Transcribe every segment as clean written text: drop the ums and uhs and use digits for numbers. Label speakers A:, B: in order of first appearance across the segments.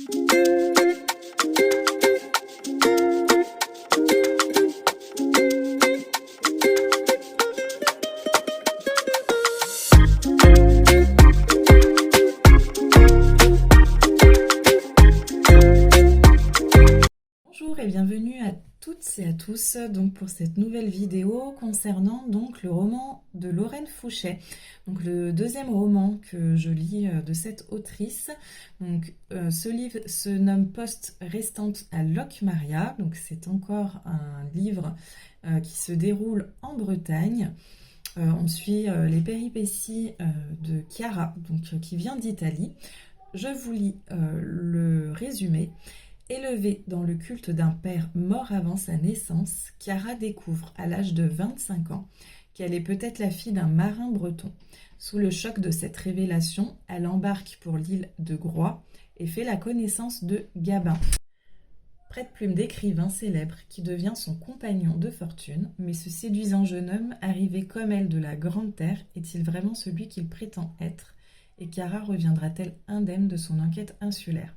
A: Bonjour et bienvenue à toutes et à tous donc pour cette nouvelle vidéo concernant donc le roman de Lorraine Fouché, donc le deuxième roman que je lis de cette autrice. Donc ce livre se nomme Poste restante à Locmaria, donc c'est encore un livre qui se déroule en Bretagne. On suit les péripéties de Chiara, donc qui vient d'Italie. Je vous lis le résumé. Élevée dans le culte d'un père mort avant sa naissance, Chiara découvre à l'âge de 25 ans qu'elle est peut-être la fille d'un marin breton. Sous le choc de cette révélation, elle embarque pour l'île de Groix et fait la connaissance de Gabin, prête-plume d'écrivain célèbre qui devient son compagnon de fortune. Mais ce séduisant jeune homme, arrivé comme elle de la Grande Terre, est-il vraiment celui qu'il prétend être? Et Chiara reviendra-t-elle indemne de son enquête insulaire?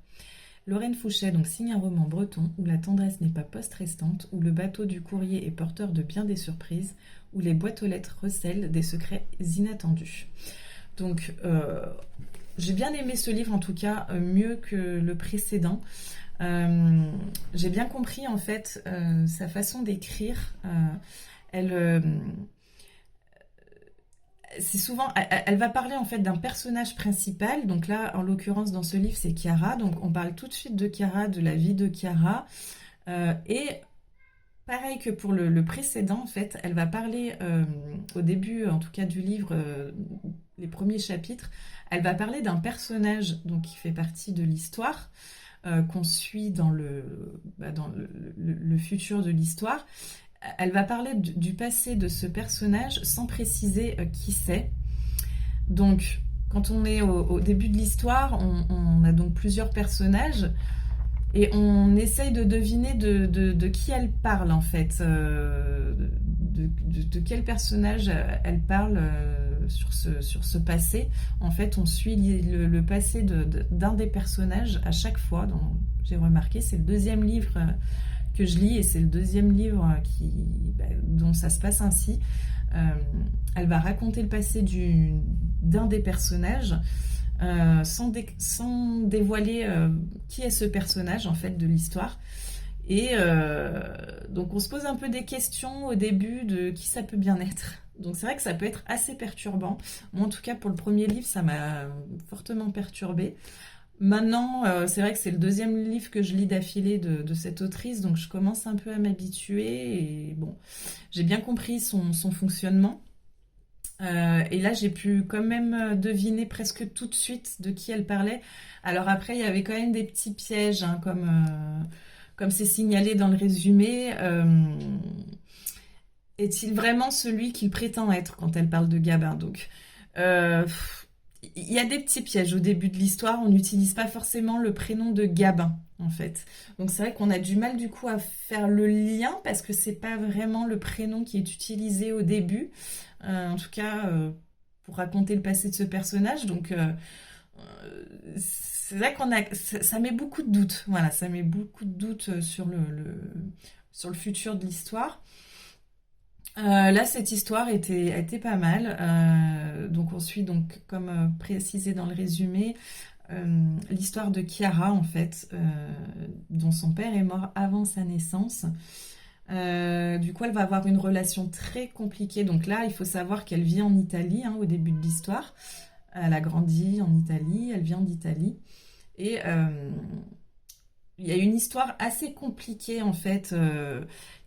A: Lorraine Fouché donc signe un roman breton où la tendresse n'est pas poste-restante, où le bateau du courrier est porteur de bien des surprises, où les boîtes aux lettres recèlent des secrets inattendus. Donc j'ai bien aimé ce livre, en tout cas mieux que le précédent. J'ai bien compris en fait sa façon d'écrire. C'est souvent, elle va parler en fait d'un personnage principal. Donc là, en l'occurrence, dans ce livre, c'est Chiara. Donc on parle tout de suite de Chiara, de la vie de Chiara. Et pareil que pour le précédent, en fait, elle va parler au début, en tout cas du livre, les premiers chapitres, elle va parler d'un personnage donc, qui fait partie de l'histoire, qu'on suit dans le futur de l'histoire. Elle va parler du passé de ce personnage sans préciser qui c'est. Donc, quand on est au début de l'histoire, on a donc plusieurs personnages et on essaye de deviner de qui elle parle en fait, de quel personnage elle parle sur ce passé. En fait, on suit le passé d'un des personnages à chaque fois. J'ai remarqué, c'est le deuxième livre que je lis et c'est le deuxième livre dont ça se passe ainsi. Elle va raconter le passé d'un des personnages sans dévoiler qui est ce personnage en fait de l'histoire. Et donc on se pose un peu des questions au début de qui ça peut bien être. Donc c'est vrai que ça peut être assez perturbant. Moi en tout cas pour le premier livre ça m'a fortement perturbée. Maintenant, c'est vrai que c'est le deuxième livre que je lis d'affilée de cette autrice, donc je commence un peu à m'habituer et bon, j'ai bien compris son fonctionnement. Et là, j'ai pu quand même deviner presque tout de suite de qui elle parlait. Alors après, il y avait quand même des petits pièges, hein, comme c'est signalé dans le résumé. Est-il vraiment celui qu'il prétend être quand elle parle de Gabin? Donc, il y a des petits pièges au début de l'histoire. On n'utilise pas forcément le prénom de Gabin, en fait. Donc c'est vrai qu'on a du mal du coup à faire le lien parce que c'est pas vraiment le prénom qui est utilisé au début. En tout cas, pour raconter le passé de ce personnage. Donc c'est vrai ça met beaucoup de doutes. Voilà, ça met beaucoup de doutes sur le futur de l'histoire. Là, cette histoire était pas mal. Donc, on suit, donc, comme précisé dans le résumé, l'histoire de Chiara, en fait, dont son père est mort avant sa naissance. Du coup, elle va avoir une relation très compliquée. Donc là, il faut savoir qu'elle vit en Italie au début de l'histoire. Elle a grandi en Italie, elle vient d'Italie. Et il y a une histoire assez compliquée, en fait,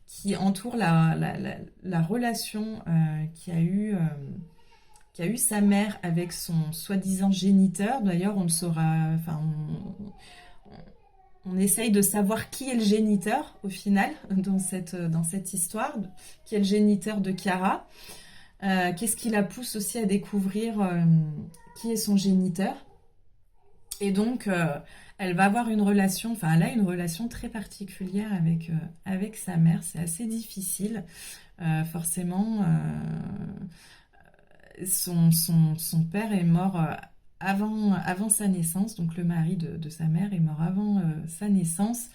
A: qui entoure la relation qu'a eu sa mère avec son soi-disant géniteur. D'ailleurs, on ne saura, enfin, on essaye de savoir qui est le géniteur au final dans cette histoire, qui est le géniteur de Chiara. Qu'est-ce qui la pousse aussi à découvrir qui est son géniteur. Et donc, elle va avoir une relation, enfin, elle a une relation très particulière avec sa mère. C'est assez difficile. Forcément, son père est mort avant sa naissance, donc le mari de sa mère est mort avant sa naissance.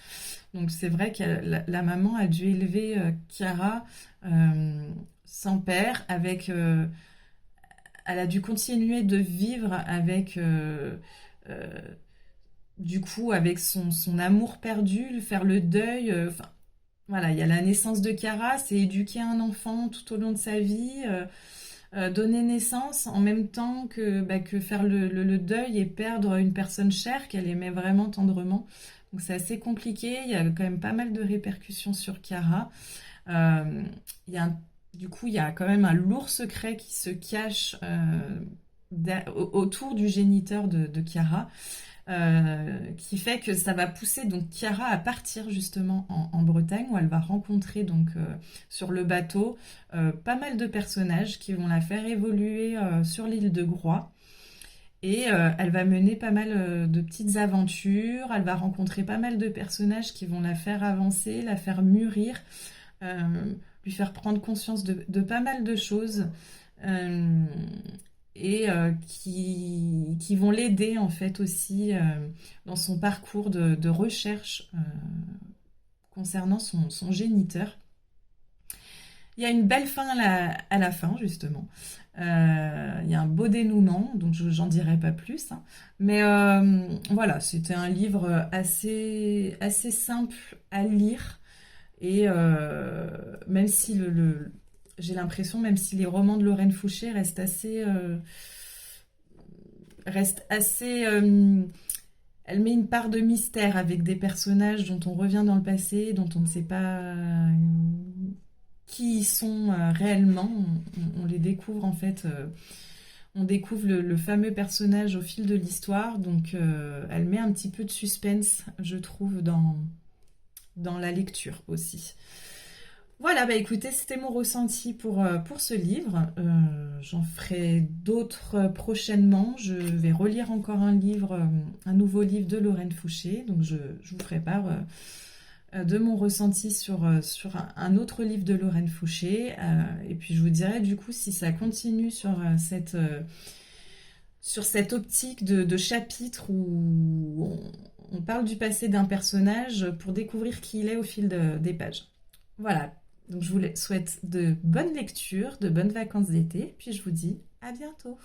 A: Donc c'est vrai que la maman a dû élever Chiara sans père, elle a dû continuer de vivre avec, euh, du coup, avec son amour perdu, faire le deuil. Enfin, voilà, il y a la naissance de Chiara, c'est éduquer un enfant tout au long de sa vie, donner naissance en même temps que faire le deuil et perdre une personne chère qu'elle aimait vraiment tendrement. Donc c'est assez compliqué, il y a quand même pas mal de répercussions sur Chiara. Euh, il y a du coup, il y a quand même un lourd secret qui se cache autour du géniteur de Chiara, qui fait que ça va pousser donc Chiara à partir justement en Bretagne où elle va rencontrer donc sur le bateau pas mal de personnages qui vont la faire évoluer sur l'île de Groix. Et elle va mener pas mal de petites aventures, elle va rencontrer pas mal de personnages qui vont la faire avancer, la faire mûrir, euh, lui faire prendre conscience de pas mal de choses euh, et qui vont l'aider en fait aussi dans son parcours de recherche concernant son géniteur. Il y a une belle fin à la fin, justement. Il y a un beau dénouement, donc j'en dirai pas plus, hein. Mais voilà, c'était un livre assez simple à lire. Et même si j'ai l'impression, même si les romans de Lorraine Fouché restent assez, elle met une part de mystère avec des personnages dont on revient dans le passé, dont on ne sait pas qui ils sont réellement. On les découvre en fait. On découvre le fameux personnage au fil de l'histoire, donc elle met un petit peu de suspense, je trouve, dans la lecture aussi. Voilà, bah écoutez, c'était mon ressenti pour ce livre. J'en ferai d'autres prochainement. Je vais relire encore un nouveau livre de Lorraine Fouché. Donc je vous ferai part de mon ressenti sur un autre livre de Lorraine Fouché. Et puis je vous dirai du coup si ça continue sur cette optique de chapitre où on parle du passé d'un personnage pour découvrir qui il est au fil des pages. Voilà, donc je vous souhaite de bonnes lectures, de bonnes vacances d'été, puis je vous dis à bientôt.